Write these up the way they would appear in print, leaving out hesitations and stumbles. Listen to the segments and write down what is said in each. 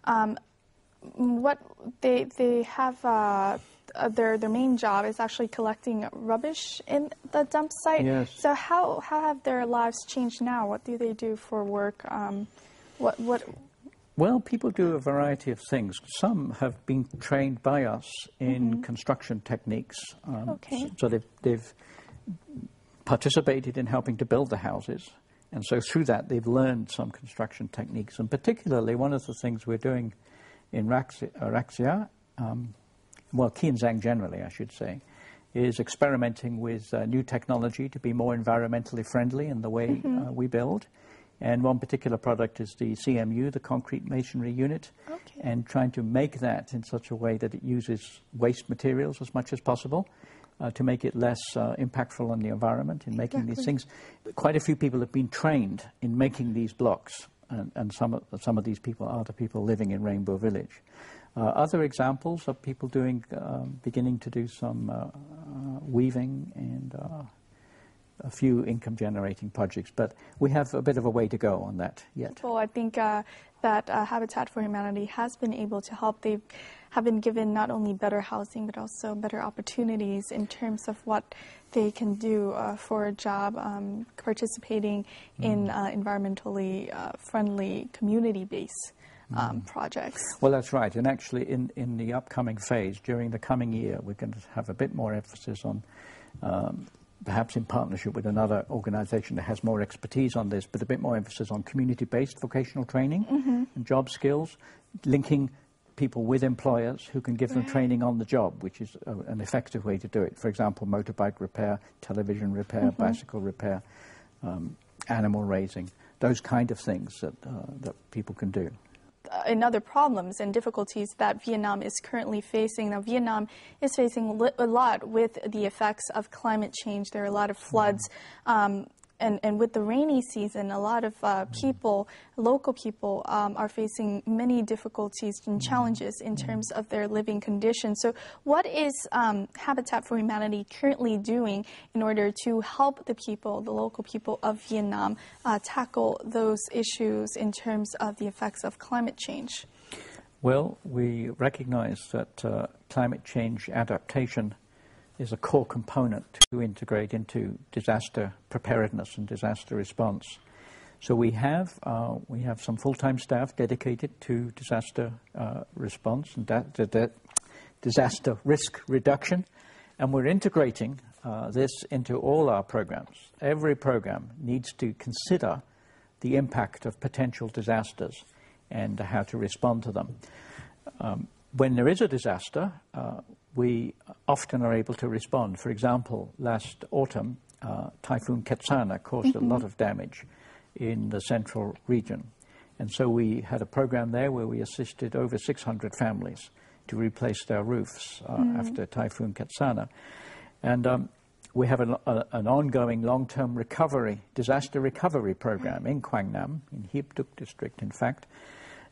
What they have their main job is actually collecting rubbish in the dump site. Yes. So how have their lives changed now? What do they do for work? What? Well, people do a variety of things. Some have been trained by us in construction techniques. Okay. So they've participated in helping to build the houses. And so through that, they've learned some construction techniques. And particularly, one of the things we're doing in Araxia, well, Kianzang generally, I should say, is experimenting with new technology to be more environmentally friendly in the way we build. And one particular product is the CMU, the concrete masonry unit, and trying to make that in such a way that it uses waste materials as much as possible to make it less impactful on the environment in making these things. Quite a few people have been trained in making these blocks, and some of these people are the people living in Rainbow Village. Other examples of people doing, beginning to do some weaving and a few income-generating projects, but we have a bit of a way to go on that yet. Well, I think that Habitat for Humanity has been able to help. They have been given not only better housing, but also better opportunities in terms of what they can do for a job, participating in environmentally friendly, community-based projects. Well, that's right. And actually, in the upcoming phase, during the coming year, we're going to have a bit more emphasis on perhaps in partnership with another organisation that has more expertise on this, but a bit more emphasis on community-based vocational training and job skills, linking people with employers who can give them training on the job, which is an effective way to do it. For example, motorbike repair, television repair, bicycle repair, animal raising, those kind of things that people can do. In other problems and difficulties that Vietnam is currently facing. Now, Vietnam is facing a lot with the effects of climate change. There are a lot of floods. And with the rainy season, a lot of people, local people, are facing many difficulties and challenges in terms of their living conditions. So what is Habitat for Humanity currently doing in order to help the people, the local people of Vietnam, tackle those issues in terms of the effects of climate change? Well, we recognize that climate change adaptation is a core component to integrate into disaster preparedness and disaster response. So we have some full-time staff dedicated to disaster response and disaster risk reduction, and we're integrating this into all our programs. Every program needs to consider the impact of potential disasters and how to respond to them. When there is a disaster, we often are able to respond. For example, last autumn, Typhoon Ketsana caused a lot of damage in the central region. And so we had a program there where we assisted over 600 families to replace their roofs after Typhoon Ketsana. And we have an ongoing long-term disaster recovery program in Quang Nam, in Hiep Duc district, in fact.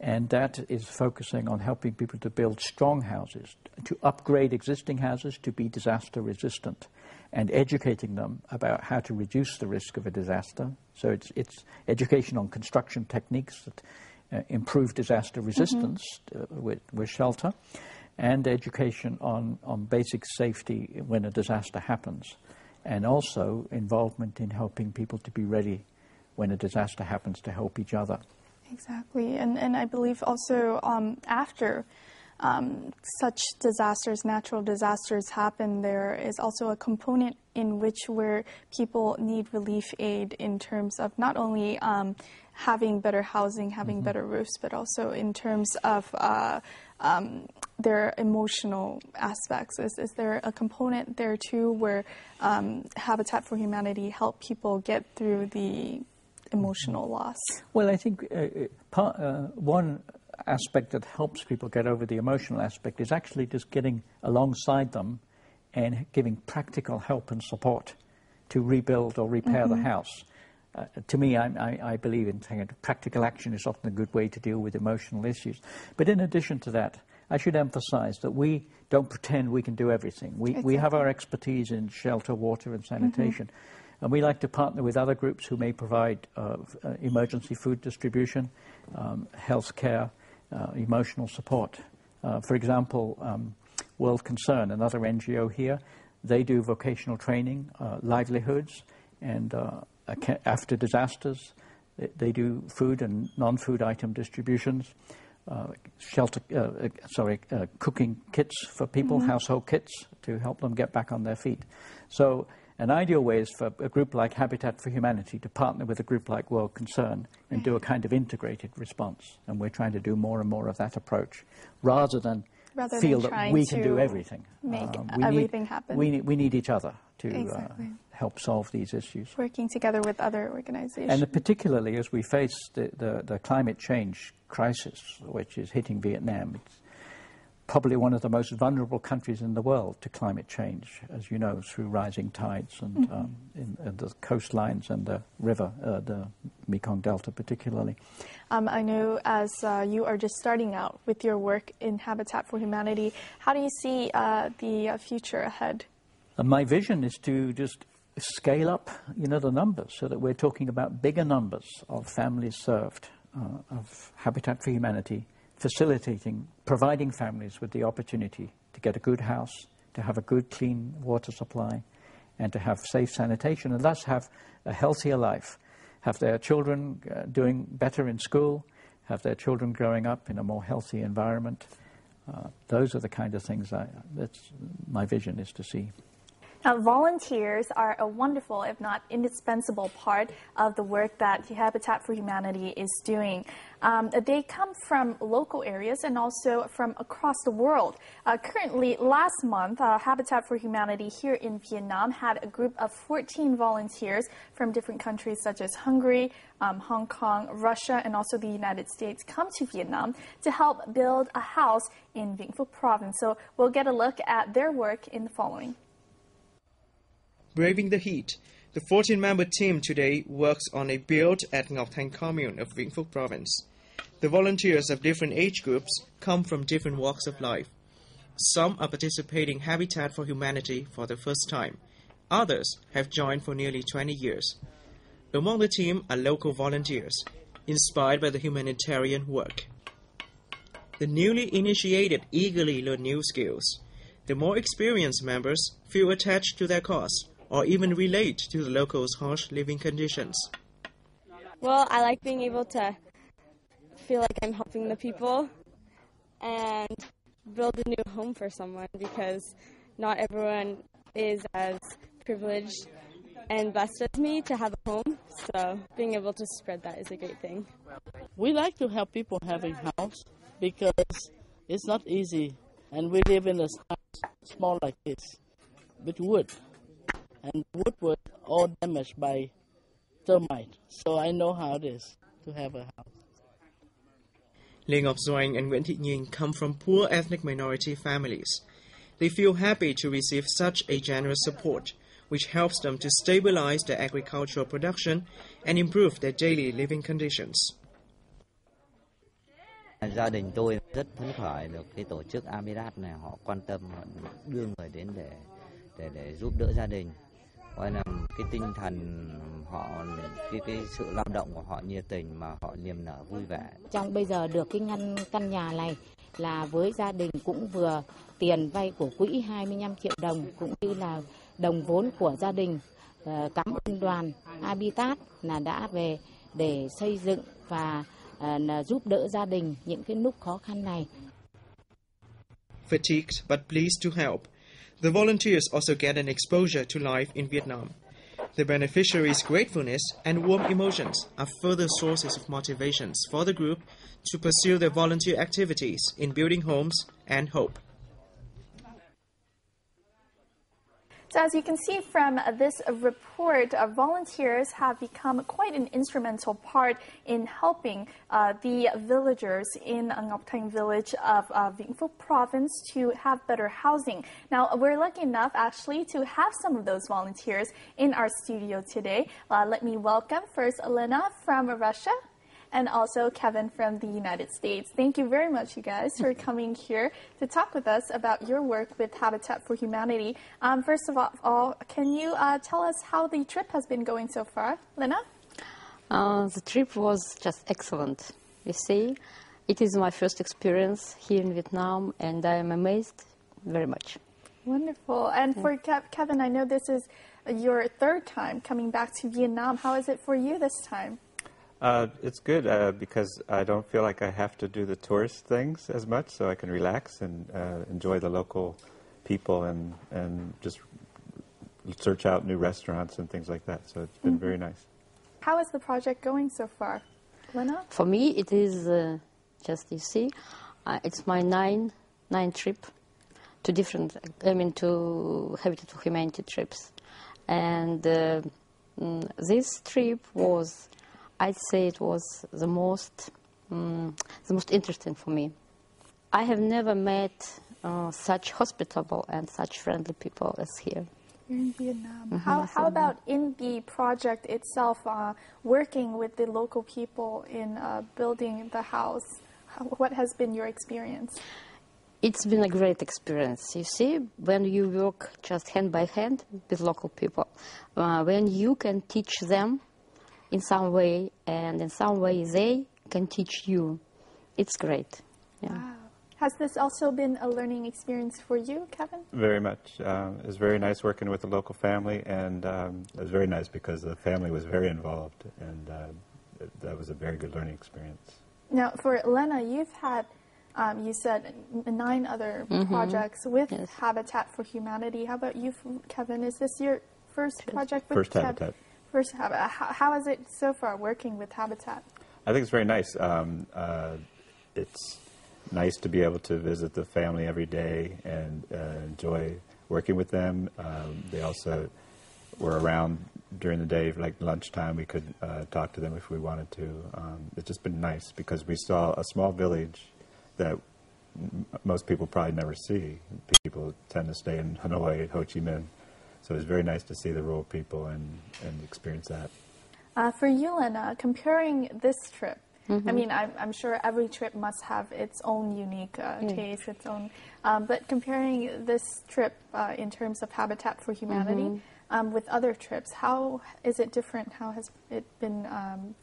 And that is focusing on helping people to build strong houses, to upgrade existing houses to be disaster resistant, and educating them about how to reduce the risk of a disaster. So it's education on construction techniques that improve disaster resistance with shelter, and education on basic safety when a disaster happens, and also involvement in helping people to be ready when a disaster happens to help each other. Exactly, and I believe also after such disasters, natural disasters happen, there is also a component in which where people need relief aid in terms of not only having better housing, having better roofs, but also in terms of their emotional aspects. Is there a component there too where Habitat for Humanity help people get through the emotional loss? Well, I think one aspect that helps people get over the emotional aspect is actually just getting alongside them and giving practical help and support to rebuild or repair the house. To me, I believe in saying practical action is often a good way to deal with emotional issues. But in addition to that, I should emphasize that we don't pretend we can do everything. We have our expertise in shelter, water and sanitation. And we like to partner with other groups who may provide emergency food distribution, health care, emotional support. For example, World Concern, another NGO here, they do vocational training, livelihoods, and after disasters, they do food and non-food item distributions, cooking kits for people, household kits to help them get back on their feet. So an ideal way is for a group like Habitat for Humanity to partner with a group like World Concern and do a kind of integrated response. And we're trying to do more and more of that approach, rather than feel that we can do everything. Make everything happen. We need each other to help solve these issues. Working together with other organizations. And particularly as we face the climate change crisis, which is hitting Vietnam. It's probably one of the most vulnerable countries in the world to climate change, as you know, through rising tides and in the coastlines and the river, the Mekong Delta particularly. I know as you are just starting out with your work in Habitat for Humanity, how do you see the future ahead? My vision is to just scale up, the numbers, so that we're talking about bigger numbers of families served, of Habitat for Humanity, facilitating, providing families with the opportunity to get a good house, to have a good, clean water supply, and to have safe sanitation, and thus have a healthier life, have their children doing better in school, have their children growing up in a more healthy environment. Those are the kind of things that's my vision is to see. Now, volunteers are a wonderful, if not indispensable, part of the work that Habitat for Humanity is doing. They come from local areas and also from across the world. Currently, last month, Habitat for Humanity here in Vietnam had a group of 14 volunteers from different countries such as Hungary, Hong Kong, Russia, and also the United States come to Vietnam to help build a house in Vĩnh Phúc province. So we'll get a look at their work in the following. Braving the heat, the 14-member team today works on a build at Ngoc Thanh commune of Vĩnh Phúc province. The volunteers of different age groups come from different walks of life. Some are participating Habitat for Humanity for the first time. Others have joined for nearly 20 years. Among the team are local volunteers, inspired by the humanitarian work. The newly initiated eagerly learn new skills. The more experienced members feel attached to their cause, or even relate to the locals' harsh living conditions. Well, I like being able to feel like I'm helping the people and build a new home for someone, because not everyone is as privileged and blessed as me to have a home, so being able to spread that is a great thing. We like to help people have a house because it's not easy, and we live in a small like this with wood. And wood was all damaged by termite, so I know how it is to have a house. Lê Ngọc Doanh and Nguyễn Thị Nhìn come from poor ethnic minority families. They feel happy to receive such a generous support, which helps them to stabilize their agricultural production and improve their daily living conditions. Gia đình tôi rất phấn khởi được cái tổ chức Habitat này, họ quan tâm, họ đưa người đến để giúp đỡ gia đình. Coi là cái tinh thần họ, cái sự lao động của họ nhiệt tình mà họ niềm nở vui vẻ. Trong bây giờ được cái căn nhà này là với gia đình cũng vừa tiền vay của quỹ 25 triệu đồng cũng như là đồng vốn của gia đình. Cảm ơn đoàn Habitat là đã về để xây dựng và giúp đỡ gia đình những cái lúc khó khăn này. Fatigued but pleased to help, the volunteers also get an exposure to life in Vietnam. The beneficiaries' gratefulness and warm emotions are further sources of motivations for the group to pursue their volunteer activities in building homes and hope. So as you can see from this report, volunteers have become quite an instrumental part in helping the villagers in Ngoc Thanh village of Vĩnh Phúc province to have better housing. Now, we're lucky enough actually to have some of those volunteers in our studio today. Let me welcome first Elena from Russia, and also Kevin from the United States. Thank you very much, you guys, for coming here to talk with us about your work with Habitat for Humanity. First of all, can you tell us how the trip has been going so far? Lena? The trip was just excellent, you see. It is my first experience here in Vietnam, and I am amazed very much. Wonderful. And for Kevin, I know this is your third time coming back to Vietnam. How is it for you this time? It's good because I don't feel like I have to do the tourist things as much, so I can relax and enjoy the local people and just search out new restaurants and things like that. So it's been very nice. How is the project going so far? Lena? For me, it is just, you see, it's my nine trip to different, to Habitat for Humanity trips. And this trip was, I'd say it was the most interesting for me. I have never met such hospitable and such friendly people as here. You're in Vietnam. How about in the project itself, working with the local people in building the house? What has been your experience? It's been a great experience. You see, when you work just hand by hand with local people, when you can teach them in some way, and in some way they can teach you, it's great. Yeah. Wow. Has this also been a learning experience for you, Kevin? Very much. It was very nice working with the local family, and it was very nice because the family was very involved, and that was a very good learning experience. Now, for Lena, you've had, you said, 9 other projects with Habitat for Humanity. How about you, Kevin? Is this your first project with Habitat? First Habitat. How is it so far working with Habitat? I think it's very nice. It's nice to be able to visit the family every day and enjoy working with them. They also were around during the day, like lunchtime. We could talk to them if we wanted to. It's just been nice because we saw a small village that most people probably never see. People tend to stay in Hanoi, Ho Chi Minh. So it's very nice to see the rural people and experience that. For you, Lena, comparing this trip, I mean, I'm sure every trip must have its own unique taste, its own. But comparing this trip in terms of Habitat for Humanity with other trips, how is it different? How has it been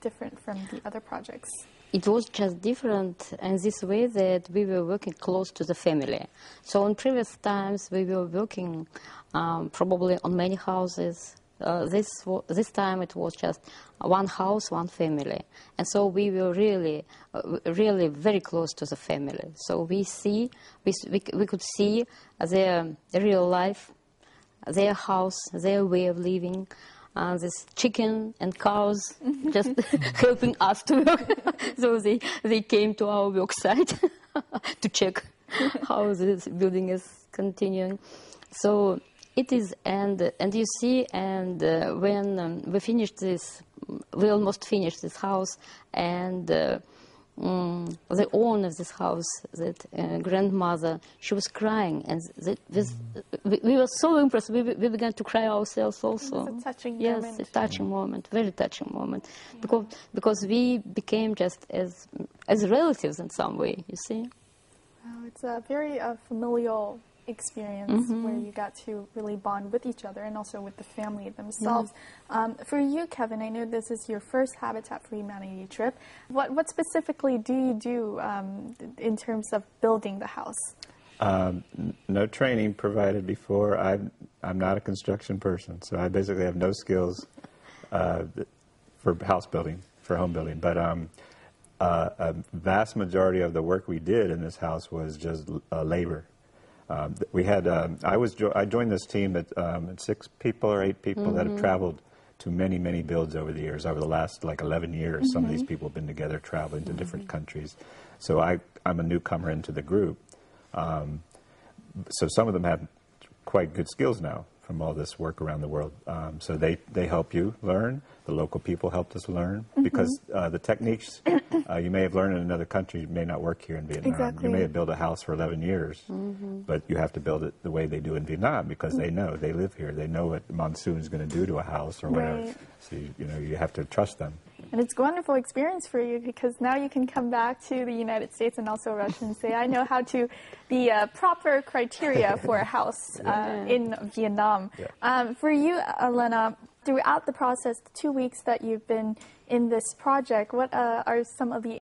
different from the other projects? It was just different in this way that we were working close to the family. So in previous times we were working probably on many houses. This time it was just one house, one family. And so we were really very close to the family. So we could see their real life, their house, their way of living. This chicken and cows just helping us to work. So they came to our work site to check how this building is continuing. So it is, and you see, and when we finished this, we almost finished this house, and the owner of this house, that grandmother, she was crying, and we were so impressed. We began to cry ourselves also. It's a touching moment. moment. Yes, a touching moment, very touching moment, because we became just as relatives in some way. You see. Wow, it's a very familial experience where you got to really bond with each other and also with the family themselves. For you, Kevin, I know this is your first Habitat for Humanity trip. What specifically do you do in terms of building the house? No training provided before. I'm not a construction person, so I basically have no skills for house building, for home building. But a vast majority of the work we did in this house was just labor. We had I joined this team at 6 people or 8 people that have traveled to many builds over the years. Over the last 11 years, some of these people have been together traveling to different countries. So I'm a newcomer into the group. So some of them have quite good skills now from all this work around the world. So they help you learn. The local people helped us learn because the techniques you may have learned in another country may not work here in Vietnam. Exactly. You may have built a house for 11 years, but you have to build it the way they do in Vietnam because they know, they live here. They know what monsoon is going to do to a house or whatever. Right. So you have to trust them. And it's a wonderful experience for you because now you can come back to the United States and also Russia and say, I know how to the proper criteria for a house in Vietnam. Yeah. For you, Lena, throughout the process, the 2 weeks that you've been in this project, what are some of the